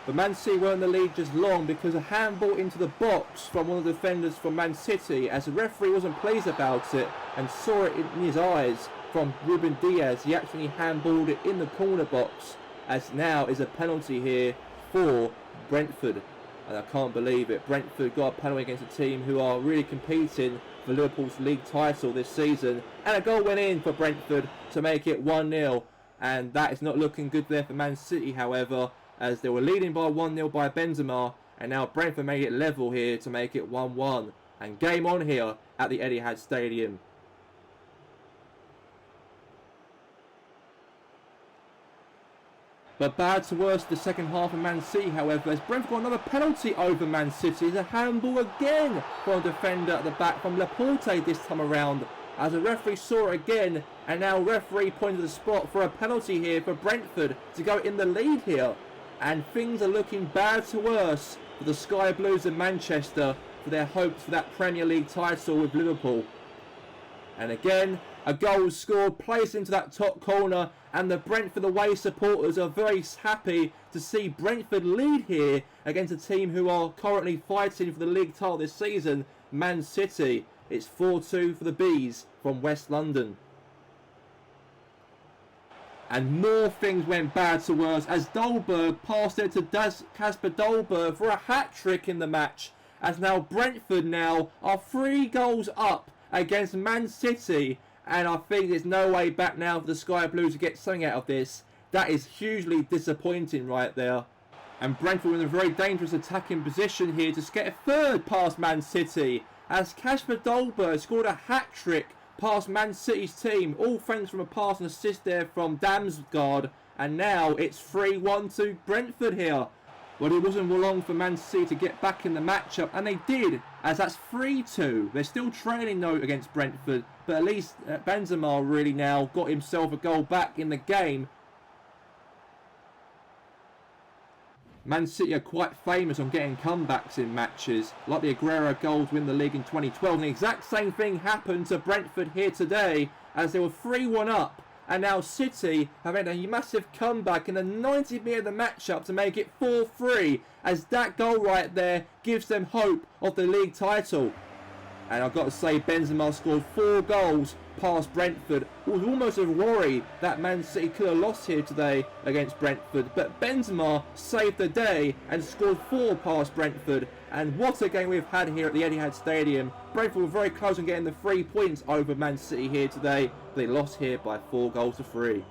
But Man City weren't in the lead just long because a handball into the box from one of the defenders from Man City, as the referee wasn't pleased about it and saw it in his eyes from Ruben Diaz. He actually handballed it in the corner box, as now is a penalty here for Brentford. And I can't believe it. Brentford got a penalty against a team who are really competing for Liverpool's league title this season. And a goal went in for Brentford to make it 1-0. And that is not looking good there for Man City, however, as they were leading by 1-0 by Benzema. And now Brentford made it level here to make it 1-1. And game on here at the Etihad Stadium. But bad to worse the second half of Man City, however, as Brentford got another penalty over Man City. It's a handball again from a defender at the back from Laporte this time around, as the referee saw it again, and now referee pointed to the spot for a penalty here for Brentford to go in the lead here. And things are looking bad to worse for the Sky Blues in Manchester for their hopes for that Premier League title with Liverpool. And again, a goal scored, placed into that top corner, and the Brentford away supporters are very happy to see Brentford lead here against a team who are currently fighting for the league title this season, Man City. It's 4-2 for the Bees from West London. And more things went bad to worse as Dolberg passed it to Kasper Dolberg for a hat-trick in the match. as now Brentford now are 3 goals up against Man City, and I think there's no way back now for the Sky Blues to get something out of this. That is hugely disappointing right there. And Brentford in a very dangerous attacking position here to get a third past Man City, as Kasper Dolberg scored a hat-trick past Man City's team, all thanks from a pass and assist there from Damsgaard, and now it's 3-1 to Brentford here. Well, it wasn't long for Man City to get back in the matchup, and they did, as that's 3-2. They're still trailing though against Brentford, but at least Benzema really now got himself a goal back in the game. Man City are quite famous on getting comebacks in matches, like the Aguero goal to win the league in 2012. And the exact same thing happened to Brentford here today, as they were 3-1 up. And now City have made a massive comeback in the 90th minute of the matchup to make it 4-3, as that goal right there gives them hope of the league title. And I've got to say, Benzema scored 4 goals past Brentford. It was almost a worry that Man City could have lost here today against Brentford. But Benzema saved the day and scored 4 past Brentford. And what a game we've had here at the Etihad Stadium. Brentford were very close on getting the 3 points over Man City here today. They lost here by 4 goals to 3.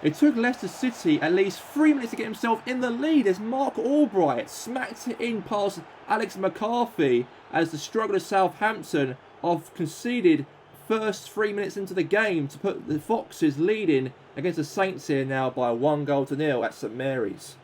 It took Leicester City at least 3 minutes to get himself in the lead as Mark Albright smacked it in past Alex McCarthy, as the struggle of Southampton have conceded first 3 minutes into the game to put the Foxes leading against the Saints here now by 1-0 at St Mary's.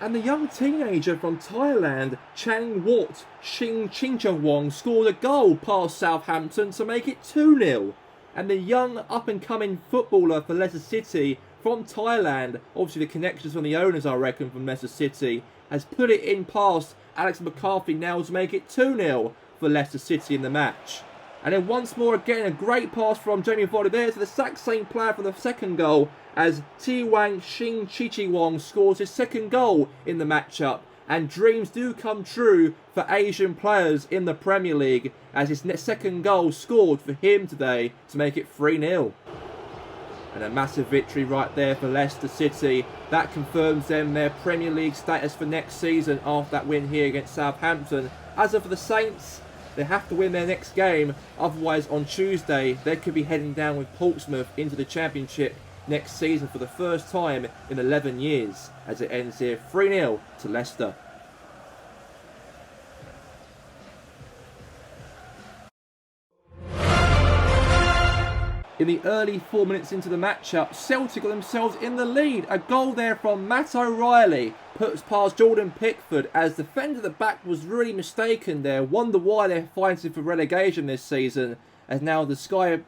And the young teenager from Thailand, Chang Wat Chingchawong, scored a goal past Southampton to make it 2-0. And the young up-and-coming footballer for Leicester City from Thailand, obviously the connections from the owners I reckon from Leicester City, has put it in past Alex McCarthy now to make it 2-0 for Leicester City in the match. And then once more again, a great pass from Jamie Vardy there to the exact same player for the second goal, as Tiwang Shing Chichiwong scores his second goal in the matchup. And dreams do come true for Asian players in the Premier League, as his second goal scored for him today to make it 3-0. And a massive victory right there for Leicester City. That confirms them their Premier League status for next season after that win here against Southampton. As for the Saints, they have to win their next game, otherwise on Tuesday they could be heading down with Portsmouth into the Championship next season for the first time in 11 years, as it ends here 3-0 to Leicester. In the early 4 minutes into the matchup, Celtic got themselves in the lead. A goal there from Matt O'Reilly puts past Jordan Pickford, as the defender at the back was really mistaken there. Wonder why they're fighting for relegation this season, as now the Sky...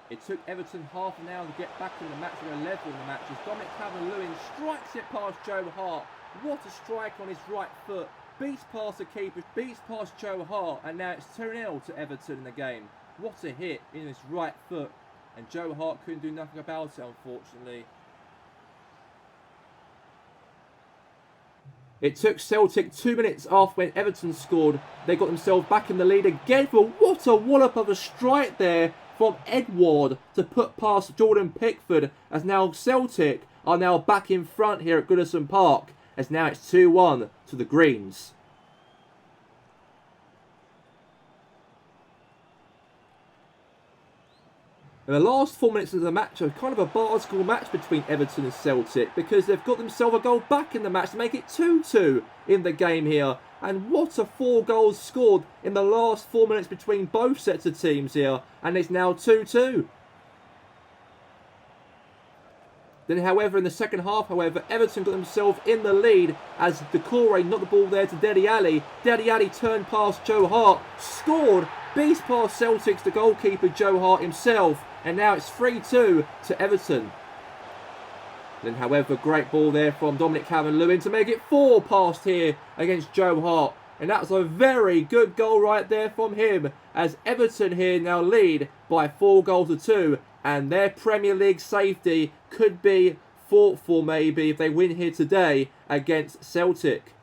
It took Everton half an hour to get back in the match with a level in the match, as Dominic Calvert-Lewin strikes it past Joe Hart. What a strike on his right foot. Beats past the keeper, beats past Joe Hart, and now it's 2-0 to Everton in the game. What a hit in his right foot, and Joe Hart couldn't do nothing about it, unfortunately. It took Celtic 2 minutes after when Everton scored. They got themselves back in the lead again, but what a wallop of a strike there from Edward to put past Jordan Pickford, as now Celtic are now back in front here at Goodison Park, as now it's 2-1 to the Greens. In the last 4 minutes of the match, a kind of a barstool match between Everton and Celtic, because they've got themselves a goal back in the match to make it 2-2 in the game here. And what a 4 goals scored in the last 4 minutes between both sets of teams here, and it's now 2-2. Then, however, in the second half, Everton got themselves in the lead as Decore knocked the ball there to Dele Alli. Dele Alli turned past Joe Hart, scored, beats past Celtics, the goalkeeper Joe Hart himself, and now it's 3-2 to Everton. Then, however, great ball there from Dominic Calvert-Lewin to make it 4 past here against Joe Hart. And that's a very good goal right there from him, as Everton here now lead by 4 goals to 2. And their Premier League safety could be fought for maybe if they win here today against Celtic.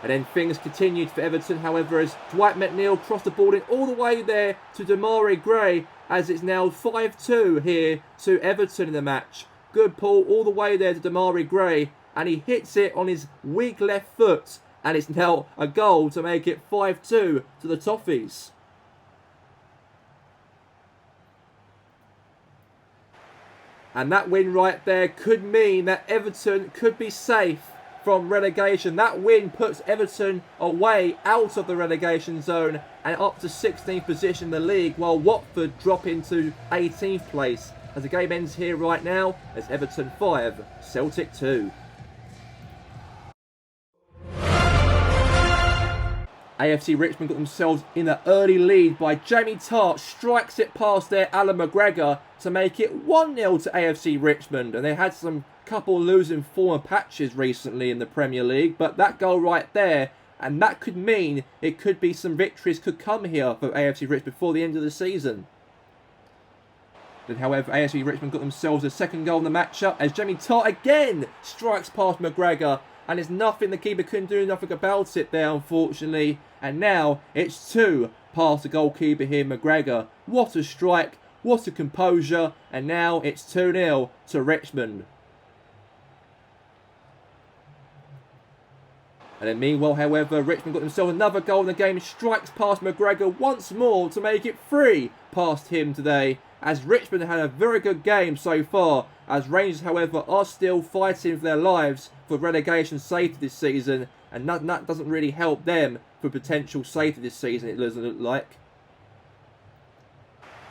And then things continued for Everton, however, as Dwight McNeil crossed the ball in all the way there to Demarai Gray, as it's now 5-2 here to Everton in the match. Good pull all the way there to Demarai Gray, and he hits it on his weak left foot, and it's now a goal to make it 5-2 to the Toffees. And that win right there could mean that Everton could be safe from relegation. That win puts Everton away out of the relegation zone and up to 16th position in the league, while Watford drop into 18th place. As the game ends here right now, as Everton 5, Celtic 2. AFC Richmond got themselves in an early lead by Jamie Tartt, strikes it past their Alan McGregor to make it 1-0 to AFC Richmond. And they had some couple losing form patches recently in the Premier League, but that goal right there, and that could mean it could be some victories could come here for AFC Richmond before the end of the season. Then, however, AFC Richmond got themselves a second goal in the matchup as Jamie Tartt again strikes past McGregor, and it's nothing the keeper couldn't do nothing about it there, unfortunately. And now it's 2 past the goalkeeper here, McGregor. What a strike, what a composure, and now it's 2-0 to Richmond. And then meanwhile, however, Richmond got themselves another goal in the game, strikes past McGregor once more to make it 3 past him today, as Richmond had a very good game so far, as Rangers, however, are still fighting for their lives for relegation safety this season, and that doesn't really help them for potential safety this season, it doesn't look like.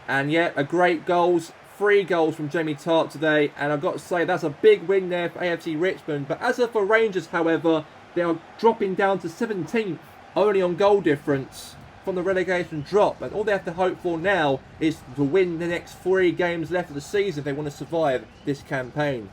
And yet, a great goals, 3 goals from Jamie Tartt today, and I've got to say that's a big win there for AFC Richmond. But as for Rangers, however, they are dropping down to 17th, only on goal difference from the relegation drop, and all they have to hope for now is to win the next 3 games left of the season if they want to survive this campaign.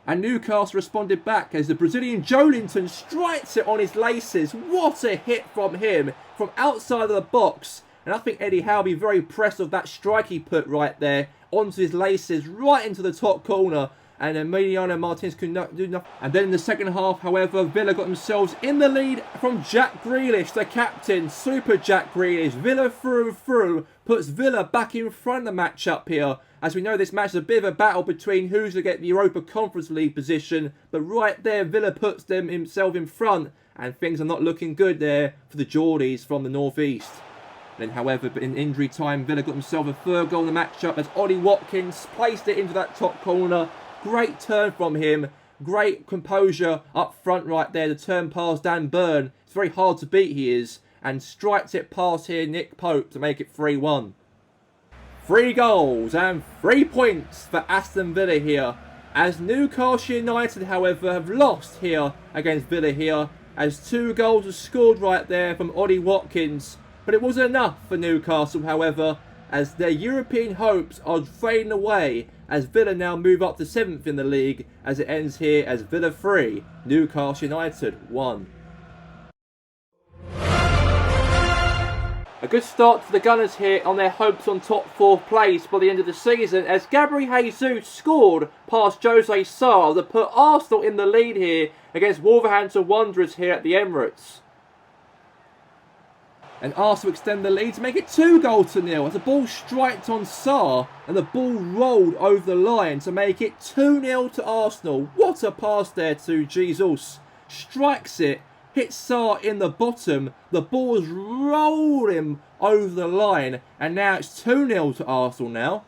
And Newcastle responded back as the Brazilian Joelinton strikes it on his laces. What a hit from him from outside of the box, and I think Eddie Howe will be very impressed with that strike he put right there onto his laces, right into the top corner. And Emiliano Martinez could not do nothing. And then in the second half, however, Villa got themselves in the lead from Jack Grealish, the captain. Super Jack Grealish. Villa through, puts Villa back in front of the match up here. As we know, this match is a bit of a battle between who's to get the Europa Conference League position. But right there, Villa puts himself in front. And things are not looking good there for the Geordies from the northeast. Then, however, in injury time, Villa got themselves a 3rd goal in the matchup as Ollie Watkins placed it into that top corner. Great turn from him. Great composure up front right there. The turn past Dan Burn. It's very hard to beat, he is. And strikes it past here Nick Pope to make it 3-1. 3 goals and 3 points for Aston Villa here. As Newcastle United, however, have lost here against Villa here. As 2 goals were scored right there from Ollie Watkins. But it wasn't enough for Newcastle, however, as their European hopes are fading away, as Villa now move up to 7th in the league, as it ends here as Villa 3, Newcastle United 1. A good start to the Gunners here on their hopes on top 4th place by the end of the season, as Gabriel Jesus scored past Jose Sarr to put Arsenal in the lead here against Wolverhampton Wanderers here at the Emirates. And Arsenal extend the lead to make it 2-0 as the ball striked on Sarr and the ball rolled over the line to make it 2-0 to Arsenal. What a pass there to Jesus. Strikes it, hits Sarr in the bottom. The ball is rolling over the line, and now it's 2-0 to Arsenal now.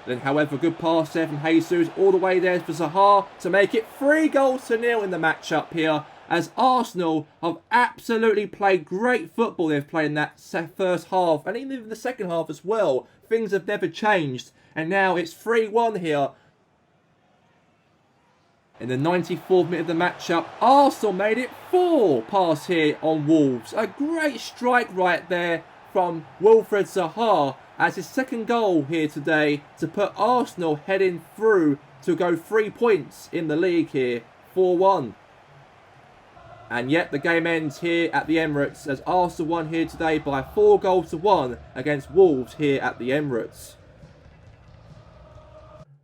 Then, however, good pass there from Jesus all the way there for Zaha to make it 3-0 in the match-up here. As Arsenal have absolutely played great football they've played in that first half, and even in the second half as well. Things have never changed, and now it's 3-1 here. In the 94th minute of the matchup, Arsenal made it 4 past here on Wolves. A great strike right there from Wilfred Zaha as his 2nd goal here today to put Arsenal heading through to go 3 points in the league here, 4-1. And yet the game ends here at the Emirates as Arsenal won here today by 4-1 against Wolves here at the Emirates.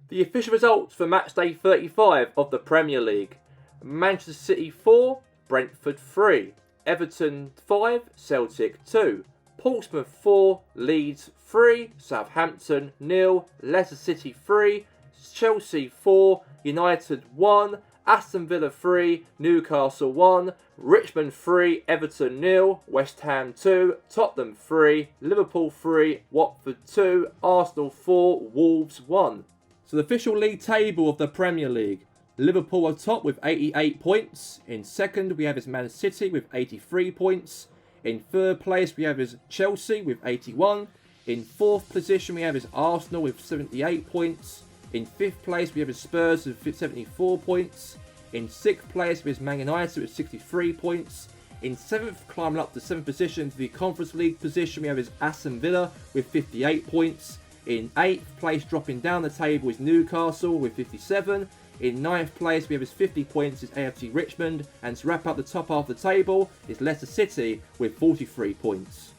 The official results for Matchday 35 of the Premier League. Manchester City 4, Brentford 3, Everton 5, Celtic 2, Portsmouth 4, Leeds 3, Southampton 0, Leicester City 3, Chelsea 4, United 1, Aston Villa 3, Newcastle 1, Richmond 3, Everton 0, West Ham 2, Tottenham 3, Liverpool 3, Watford 2, Arsenal 4, Wolves 1. So the official league table of the Premier League. Liverpool are top with 88 points. In second we have Man City with 83 points. In third place we have Chelsea with 81. In fourth position we have Arsenal with 78 points. In fifth place we have Spurs with 74 points. In sixth place we have Man United with 63 points. In seventh, climbing up to seventh position to the Conference League position, we have Aston Villa with 58 points. In 8th place, dropping down the table, is Newcastle with 57. In 9th place, we have 50 points, is AFC Richmond. And to wrap up the top half of the table, is Leicester City with 43 points.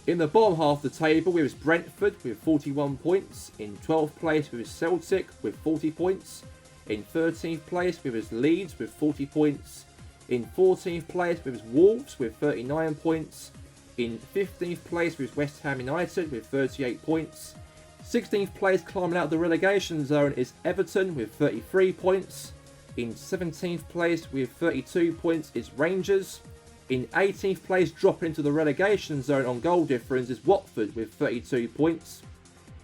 In the bottom half of the table, we have Brentford with 41 points. In 12th place, we have Celtic with 40 points. In 13th place, we have Leeds with 40 points. In 14th place, we have Wolves with 39 points. In 15th place, we have West Ham United with 38 points. 16th place, climbing out of the relegation zone, is Everton with 33 points. In 17th place with 32 points is Rangers. In 18th place, dropping into the relegation zone on goal difference, is Watford with 32 points.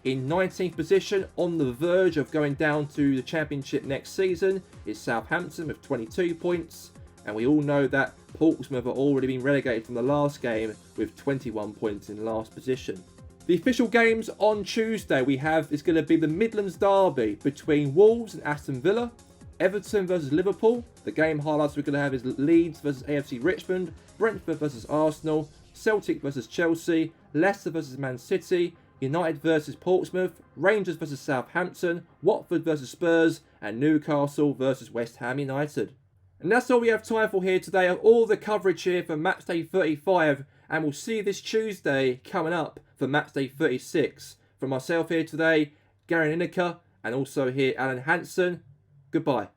In 19th position, on the verge of going down to the Championship next season, is Southampton with 22 points. And we all know that Portsmouth have already been relegated from the last game with 21 points in last position. The official games on Tuesday we have is going to be the Midlands Derby between Wolves and Aston Villa, Everton versus Liverpool. The game highlights we're going to have is Leeds versus AFC Richmond, Brentford versus Arsenal, Celtic versus Chelsea, Leicester versus Man City, United versus Portsmouth, Rangers versus Southampton, Watford versus Spurs, and Newcastle versus West Ham United. And that's all we have time for here today of all the coverage here for Matchday 35, and we'll see you this Tuesday coming up for Matchday 36. From myself here today, Gary Lineker, and also here Alan Hansen. Goodbye.